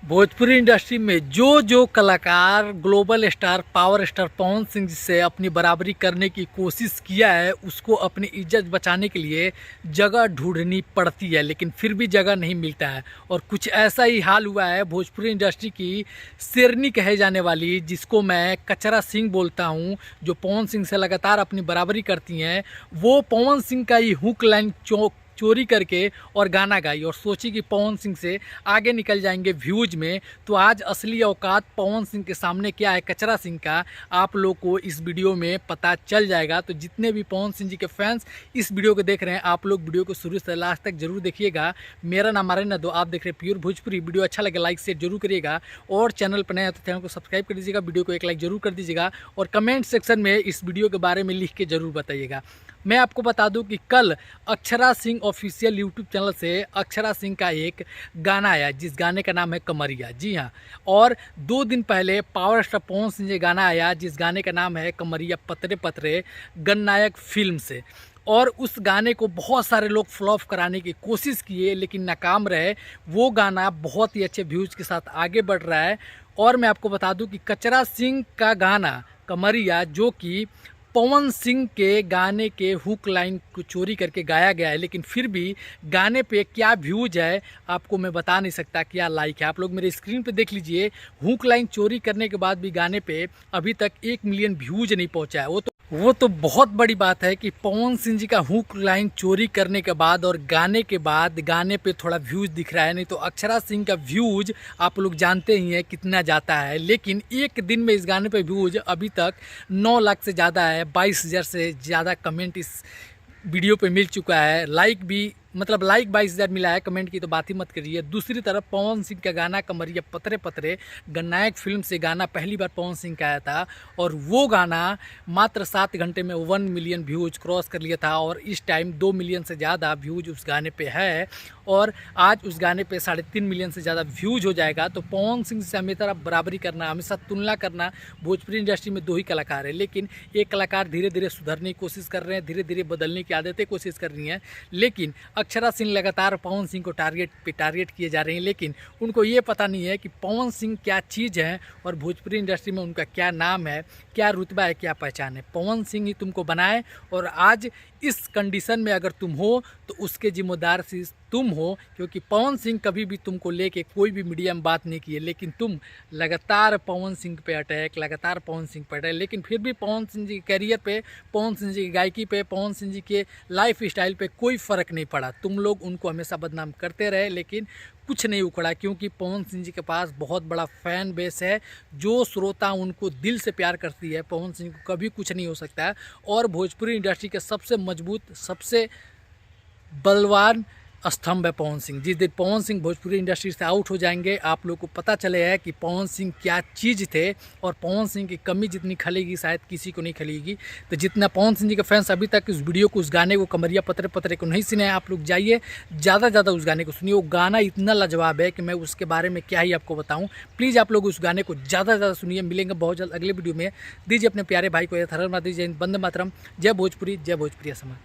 Bhojpuri industry में जो कलाकार global star power star Pawan Singh ji से अपनी बराबरी करने की कोशिश किया है, उसको अपनी इज्जत बचाने के लिए जगह ढूंढनी पड़ती है, लेकिन फिर भी जगह नहीं मिलता है। और कुछ ऐसा ही हाल हुआ है भोजपुरी इंडस्ट्री की शेरनी कहे जाने वाली, जिसको मैं कचरा सिंह बोलता हूं, जो पवन सिंह से लगातार अपनी बराबरी करती हैं। वो पवन सिंह का ही हुक लाइन चोरी करके और गाना गाई और सोची कि पवन सिंह से आगे निकल जाएंगे व्यूज में। तो आज असली औकात पवन सिंह के सामने क्या है कचरा सिंह का, आप लोग को इस वीडियो में पता चल जाएगा। तो जितने भी पवन सिंह जी के फैंस इस वीडियो को देख रहे हैं, आप लोग वीडियो को शुरू से लास्ट तक जरूर देखिएगा। मेरा नाम आर्यन दो, आप देख रहे हैं प्योर भोजपुरी। वीडियो अच्छा लगे लाइक शेयर जरूर करिएगा, और चैनल पर नए हैं तो चैनल को सब्सक्राइब कर दीजिएगा, वीडियो को एक लाइक जरूर कर दीजिएगा, और कमेंट सेक्शन में इस वीडियो के बारे में लिख के जरूर बताइएगा। मैं आपको बता दूं कि कल Akshara Singh official YouTube channel से अक्षरा सिंह का एक गाना आया, जिस गाने का नाम है कमरिया। जी हाँ, और 2 दिन पहले पावर स्टार पवन सिंह जी गाना आया, जिस गाने का नाम है कमरिया पतरे पतरे, गणनायक फिल्म से। और उस गाने को बहुत सारे लोग फ्लॉप कराने की कोशिश किए, लेकिन नाकाम रहे। वो गाना बहुत ही अच्छे व्यूज़ के साथ आगे बढ़ रहा है। और मैं आपको बता दूं कि कचरा सिंह का गाना कमरिया, जो कि पवन सिंह के गाने के हुक लाइन को चोरी करके गाया गया है, लेकिन फिर भी गाने पे क्या व्यूज है आपको मैं बता नहीं सकता, क्या लाइक है। आप लोग मेरे स्क्रीन पे देख लीजिए, हुक लाइन चोरी करने के बाद भी गाने पे अभी तक 1 मिलियन व्यूज नहीं पहुंचा है। वो तो बहुत बड़ी बात है कि पवन सिंह जी का हुक लाइन चोरी करने के बाद और गाने के बाद गाने पे थोड़ा व्यूज दिख रहा है। नहीं तो अक्षरा सिंह का व्यूज आप लोग जानते ही हैं कितना जाता है, लेकिन एक दिन में इस गाने पे व्यूज अभी तक 9 लाख से ज़्यादा है। 22,000 से ज़्यादा कमेंट इस वीडियो पे मिल चुका है। लाइक भी मतलब लाइक 22,000 मिला है, कमेंट की तो बात ही मत करिए। दूसरी तरफ पवन सिंह का गाना कमरिया पतरे पतरे, गणनायक फिल्म से गाना पहली बार पवन सिंह का आया था, और वो गाना मात्र 7 घंटे में 1 मिलियन व्यूज क्रॉस कर लिया था। और इस टाइम 2 मिलियन से ज़्यादा व्यूज उस गाने पे है, और आज उस गाने पे 3.5 मिलियन से ज़्यादा व्यूज हो जाएगा। तो पवन सिंह से हमेशा बराबरी करना, हमेशा तुलना करना, भोजपुरी इंडस्ट्री में 2 ही कलाकार है, लेकिन एक कलाकार धीरे धीरे सुधरने की कोशिश कर रहे हैं, धीरे धीरे बदलने की आदतें कोशिश कर रही हैं। लेकिन अक्षरा सिंह लगातार पवन सिंह को टारगेट किए जा रहे हैं, लेकिन उनको ये पता नहीं है कि पवन सिंह क्या चीज़ है और भोजपुरी इंडस्ट्री में उनका क्या नाम है, क्या रुतबा है, क्या पहचान है। पवन सिंह ही तुमको बनाए, और आज इस कंडीशन में अगर तुम हो तो उसके जिम्मेदार से तुम हो, क्योंकि पवन सिंह कभी भी तुमको लेके कोई भी मीडिया में बात नहीं की है, लेकिन तुम लगातार पवन सिंह पे अटैक, लगातार पवन सिंह पे अटैक। लेकिन फिर भी पवन सिंह जी के करियर पे, पवन सिंह जी की गायकी पे, पवन सिंह जी के लाइफ स्टाइल पे कोई फ़र्क नहीं पड़ा। तुम लोग उनको हमेशा बदनाम करते रहे, लेकिन कुछ नहीं उखड़ा, क्योंकि पवन सिंह जी के पास बहुत बड़ा फैन बेस है। जो श्रोता उनको दिल से प्यार करती है, पवन सिंह को कभी कुछ नहीं हो सकता है। और भोजपुरी इंडस्ट्री के सबसे मजबूत, सबसे बलवान स्तंभ है पवन सिंह। जिस दिन पवन सिंह भोजपुरी इंडस्ट्री से आउट हो जाएंगे, आप लोग को पता चलेगा कि पवन सिंह क्या चीज़ थे, और पवन सिंह की कमी जितनी खलेगी शायद किसी को नहीं खलेगी। तो जितना पवन सिंह जी के फैंस अभी तक इस वीडियो को, उस गाने को, कमरिया पतरे पतरे को नहीं सुने हैं, आप लोग जाइए ज़्यादा ज़्यादा उस गाने को सुनिए। वो गाना इतना लाजवाब है कि मैं उसके बारे में क्या ही आपको बताऊँ। प्लीज़ आप लोग उस गाने को ज़्यादा ज़्यादा सुनिए। मिलेंगे बहुत जल्द अगले वीडियो में। दीजिए अपने प्यारे भाई को यथार्थ दीजिए। वंदे मातरम। जय भोजपुरी, जय भोजपुरी समाज।